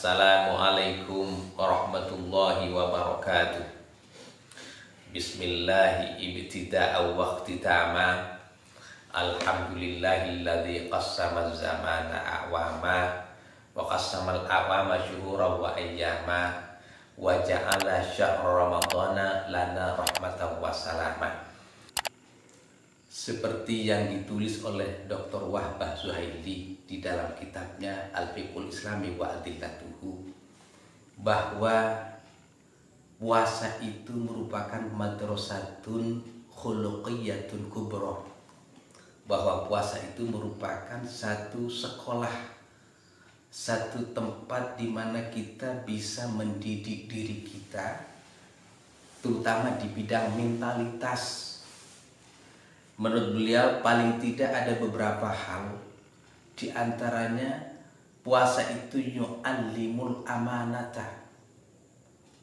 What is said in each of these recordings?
Assalamualaikum warahmatullahi wabarakatuh. Bismillahi ibtida'a wa ihtitama. Alhamdulillahilladzi qassama zamana a'wama wa qassama al-a'wama syuhura wa ayyama wa ja'ala syahra ramadhana lana rahmatan wa salama. Seperti yang ditulis oleh Dr. Wahbah Zuhaili di dalam kitabnya Al-Fiqhul Islami wa Adillatuhu, bahwa puasa itu merupakan madrasatun khuluqiyyatun kubra, bahwa puasa itu merupakan satu sekolah, satu tempat di mana kita bisa mendidik diri kita, terutama di bidang mentalitas. Menurut beliau paling tidak ada beberapa hal, di antaranya puasa itu yu'allimul amanata.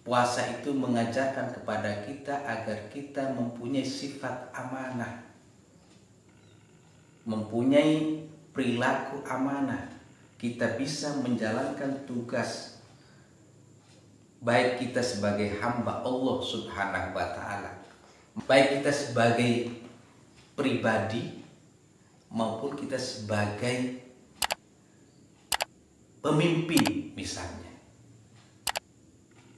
Puasa itu mengajarkan kepada kita agar kita mempunyai sifat amanah, mempunyai perilaku amanah. Kita bisa menjalankan tugas, baik kita sebagai hamba Allah Subhanahu wa ta'ala, baik kita sebagai pribadi maupun kita sebagai pemimpin misalnya.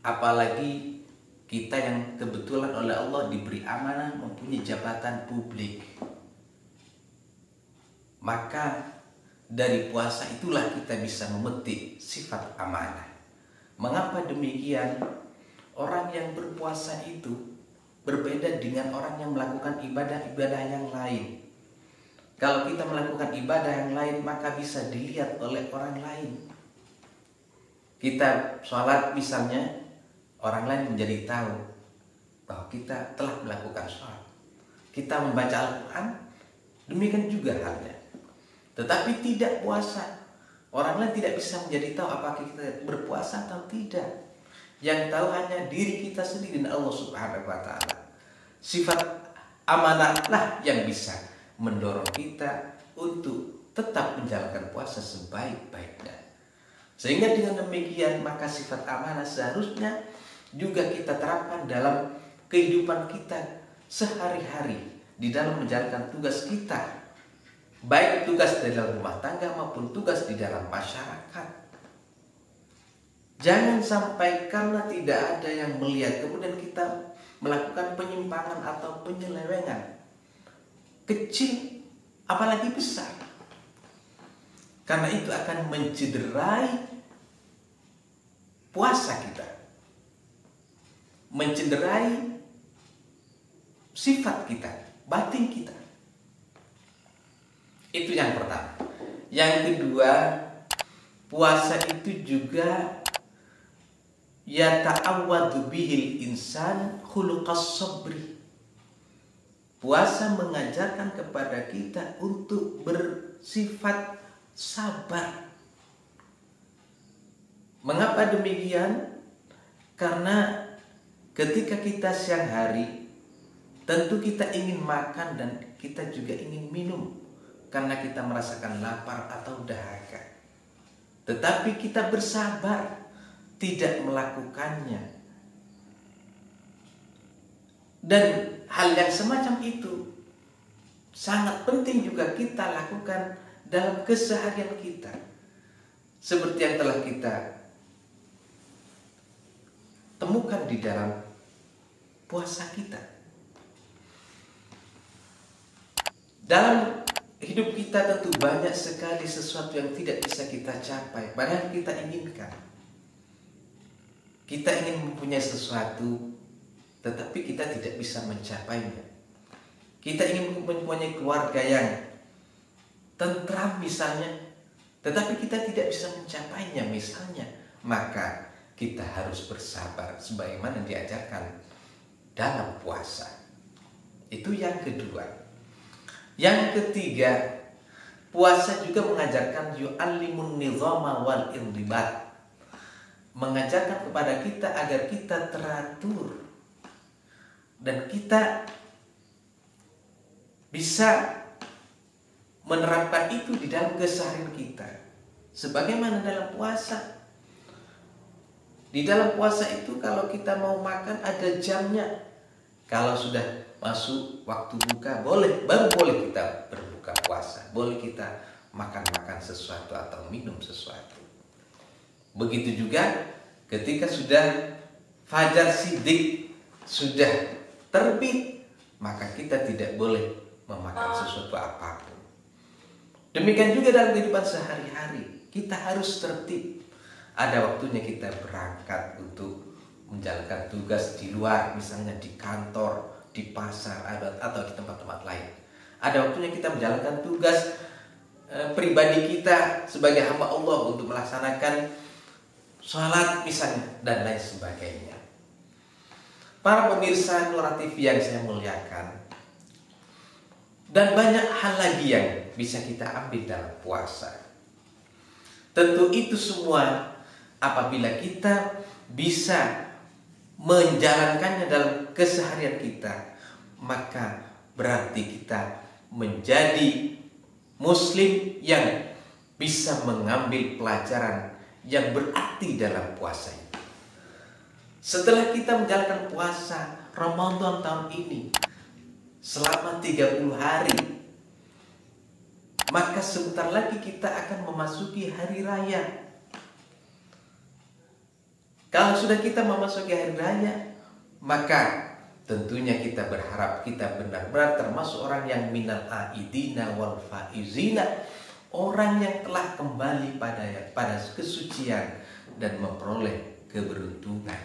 Apalagi kita yang kebetulan oleh Allah diberi amanah mempunyai jabatan publik. Maka dari puasa itulah kita bisa memetik sifat amanah. Mengapa demikian? Orang yang berpuasa itu berbeda dengan orang yang melakukan ibadah-ibadah yang lain. Kalau kita melakukan ibadah yang lain, maka bisa dilihat oleh orang lain. Kita sholat misalnya, orang lain menjadi tahu bahwa kita telah melakukan sholat. Kita membaca Al-Quran, demikian juga halnya. Tetapi tidak puasa, orang lain tidak bisa menjadi tahu apakah kita berpuasa atau tidak. Yang tahu hanya diri kita sendiri dan Allah Subhanahu wa ta'ala. Sifat amanahlah yang bisa mendorong kita untuk tetap menjalankan puasa sebaik-baiknya. Sehingga dengan demikian maka sifat amanah seharusnya juga kita terapkan dalam kehidupan kita sehari-hari di dalam menjalankan tugas kita, baik tugas di dalam rumah tangga maupun tugas di dalam masyarakat. Jangan sampai karena tidak ada yang melihat kemudian kita melakukan penyimpangan atau penyelewengan kecil apalagi besar. Karena itu akan mencederai puasa kita, mencederai sifat kita, batin kita. Itu yang pertama. Yang kedua, puasa itu juga yata'awwadu bihil insan khuluqas sabri. Puasa mengajarkan kepada kita untuk bersifat sabar. Mengapa demikian? Karena ketika kita siang hari, tentu kita ingin makan dan kita juga ingin minum karena kita merasakan lapar atau dahaga. Tetapi kita bersabar tidak melakukannya. Dan hal yang semacam itu sangat penting juga kita lakukan dalam keseharian kita. Seperti yang telah kita temukan di dalam puasa kita. Dalam hidup kita tentu banyak sekali sesuatu yang tidak bisa kita capai, padahal kita inginkan. Kita ingin mempunyai sesuatu, tetapi kita tidak bisa mencapainya. Kita ingin mempunyai keluarga yang tentram misalnya, tetapi kita tidak bisa mencapainya misalnya. Maka kita harus bersabar sebagaimana diajarkan dalam puasa. Itu yang kedua. Yang ketiga, puasa juga mengajarkan yu'allimun nizama wal inribat, mengajarkan kepada kita agar kita teratur dan kita bisa menerapkan itu di dalam keseharian kita. Sebagaimana dalam puasa, Di dalam puasa itu kalau kita mau makan ada jamnya. Kalau sudah masuk waktu buka baru boleh kita berbuka puasa, boleh kita makan sesuatu atau minum sesuatu. Begitu juga ketika sudah fajar sidik, sudah terbit, maka kita tidak boleh memakan sesuatu apapun. Demikian juga dalam kehidupan sehari-hari, kita harus tertib. Ada waktunya kita berangkat untuk menjalankan tugas di luar, misalnya di kantor, di pasar, atau di tempat-tempat lain. Ada waktunya kita menjalankan tugas pribadi kita sebagai hamba Allah untuk melaksanakan sholat misalnya, dan lain sebagainya. Para pemirsa Nura TV yang saya muliakan, dan banyak hal lagi yang bisa kita ambil dalam puasa. Tentu itu semua apabila kita bisa menjalankannya dalam keseharian kita, maka berarti kita menjadi muslim yang bisa mengambil pelajaran yang berarti dalam puasa itu. Setelah kita menjalankan puasa Ramadan tahun ini selama 30 hari, maka sebentar lagi kita akan memasuki hari raya. Kalau sudah kita memasuki hari raya, maka tentunya kita berharap kita benar-benar termasuk orang yang minal aidina wal faizina, orang yang telah kembali pada kesucian dan memperoleh keberuntungan.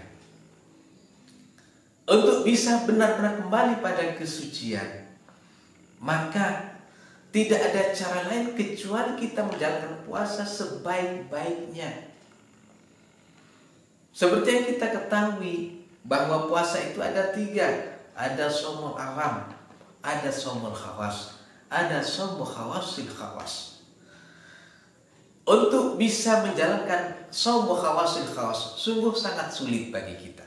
Untuk bisa benar-benar kembali pada kesucian, maka tidak ada cara lain kecuali kita menjalankan puasa sebaik-baiknya. Seperti yang kita ketahui bahwa puasa itu ada 3. Ada shaumul awam, ada shaumul khawas, ada shaumul khawasil khawas. Untuk bisa menjalankan shaumul khawasil khawas sungguh sangat sulit bagi kita.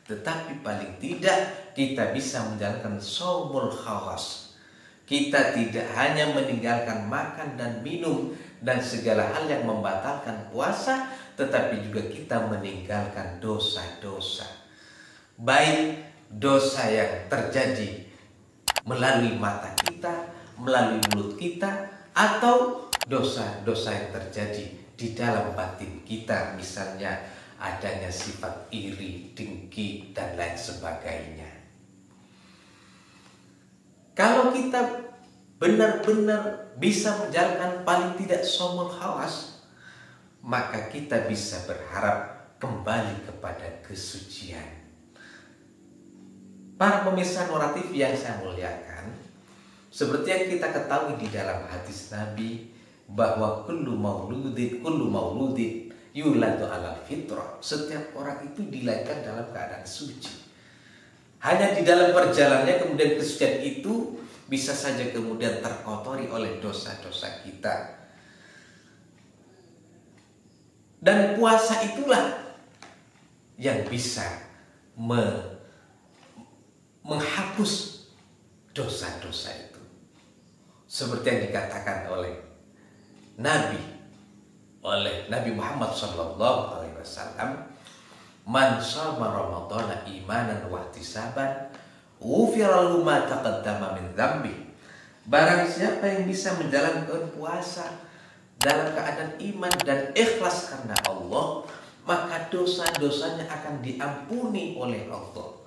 Tetapi paling tidak kita bisa menjalankan shaumul khawas. Kita tidak hanya meninggalkan makan dan minum dan segala hal yang membatalkan puasa, tetapi juga kita meninggalkan dosa-dosa. Baik dosa yang terjadi melalui mata kita, melalui mulut kita, atau dosa-dosa yang terjadi di dalam batin kita, misalnya adanya sifat iri, dengki, dan lain sebagainya. Kalau kita benar-benar bisa menjalankan paling tidak shaumul khawas, maka kita bisa berharap kembali kepada kesucian. Para pemirsa Nura TV yang saya muliakan, seperti yang kita ketahui di dalam hadis Nabi bahwa kullu mauludin yuladu ala fitrah, setiap orang itu dilahirkan dalam keadaan suci. Hanya di dalam perjalanannya kemudian kesucian itu bisa saja kemudian terkotori oleh dosa-dosa kita. Dan puasa itulah yang bisa menghapus dosa-dosa itu. Seperti yang dikatakan oleh Nabi Muhammad SAW, man shoma ramadhana imanan wa ihtisaban ghufira lahu ma taqaddama min dzambi. Barang siapa yang bisa menjalankan puasa dalam keadaan iman dan ikhlas karena Allah, maka dosa-dosanya akan diampuni oleh Allah.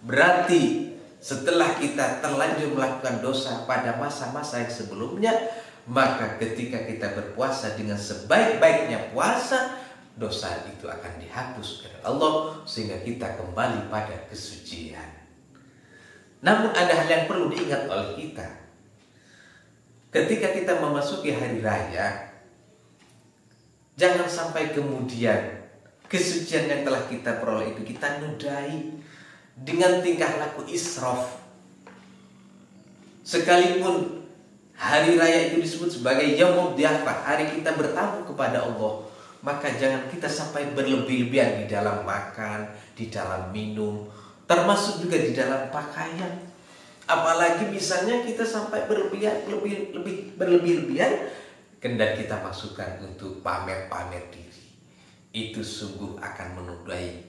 Berarti setelah kita terlanjur melakukan dosa pada masa-masa yang sebelumnya, maka ketika kita berpuasa dengan sebaik-baiknya puasa, dosa itu akan dihapus oleh Allah sehingga kita kembali pada kesucian. Namun ada hal yang perlu diingat oleh kita. Ketika kita memasuki hari raya, jangan sampai kemudian kesucian yang telah kita peroleh itu kita nodai dengan tingkah laku israf. Sekalipun hari raya itu disebut sebagai yaumud dhiyafah, hari kita bertamu kepada Allah, maka jangan kita sampai berlebih-lebihan di dalam makan, di dalam minum, termasuk juga di dalam pakaian. Apalagi misalnya kita sampai berlebih-lebihan, kemudian kita masukkan untuk pamer-pamer diri. itu sungguh akan menodai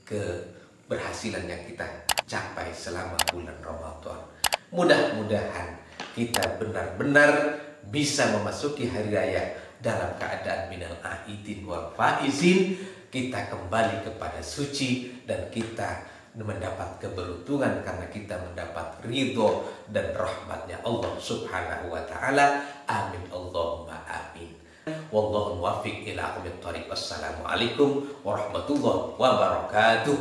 keberhasilan yang kita capai selama bulan Ramadan. Mudah-mudahan kita benar-benar bisa memasuki hari raya dalam keadaan minal aidin wal faizin. Kita kembali kepada suci dan kita mendapat keberuntungan karena kita mendapat ridho dan rahmatnya Allah Subhanahu wa ta'ala. Amin Allahumma amin. Wallahu muwaffiq ila aqwamit thoriq. Wassalamualaikum warahmatullahi wabarakatuh.